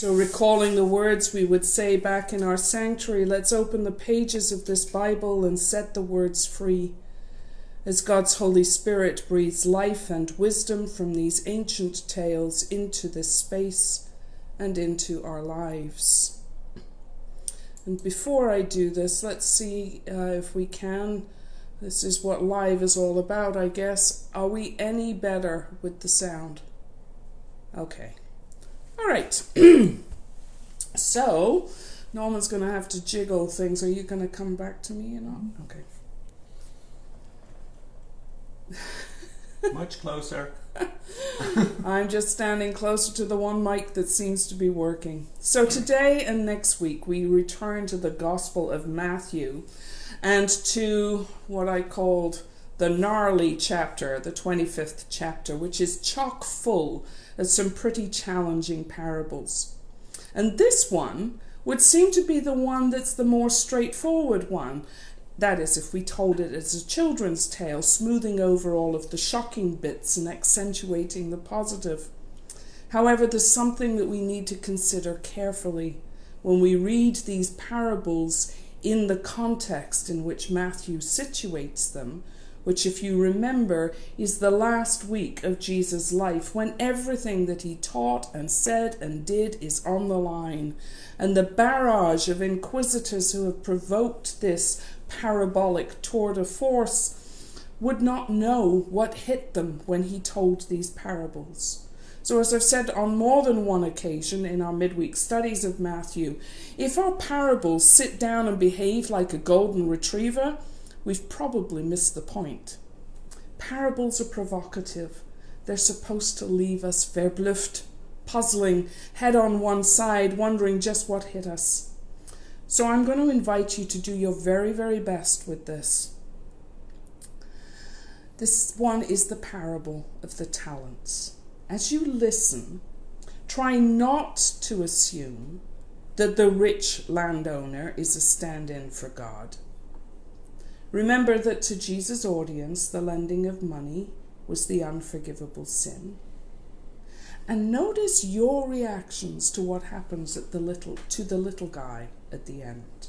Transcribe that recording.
So recalling the words we would say back in our sanctuary, let's open the pages of this Bible and set the words free, as God's Holy Spirit breathes life and wisdom from these ancient tales into this space and into our lives. And before I do this, let's see if we can. This is what live is all about, I guess. Are we any better with the sound? Okay. All right. So, Norman's going to have to jiggle things. Are you going to come back to me or not? Okay. Much closer. I'm just standing closer to the one mic that seems to be working. So today and next week we return to the Gospel of Matthew and to what I called the gnarly chapter, the 25th chapter, which is chock full of some pretty challenging parables. And this one would seem to be the one that's the more straightforward one. That is, if we told it as a children's tale, smoothing over all of the shocking bits and accentuating the positive. However, there's something that we need to consider carefully when we read these parables in the context in which Matthew situates them, which, if you remember, is the last week of Jesus' life, when everything that he taught and said and did is on the line, and the barrage of inquisitors who have provoked this parabolic tour de force would not know what hit them when he told these parables. So, as I've said on more than one occasion in our midweek studies of Matthew, if our parables sit down and behave like a golden retriever, we've probably missed the point. Parables are provocative. They're supposed to leave us verblüfft, puzzling, head on one side, wondering just what hit us. So I'm going to invite you to do your very, very best with this. This one is the parable of the talents. As you listen, try not to assume that the rich landowner is a stand-in for God. Remember that to Jesus' audience, the lending of money was the unforgivable sin. And notice your reactions to what happens to the little guy at the end.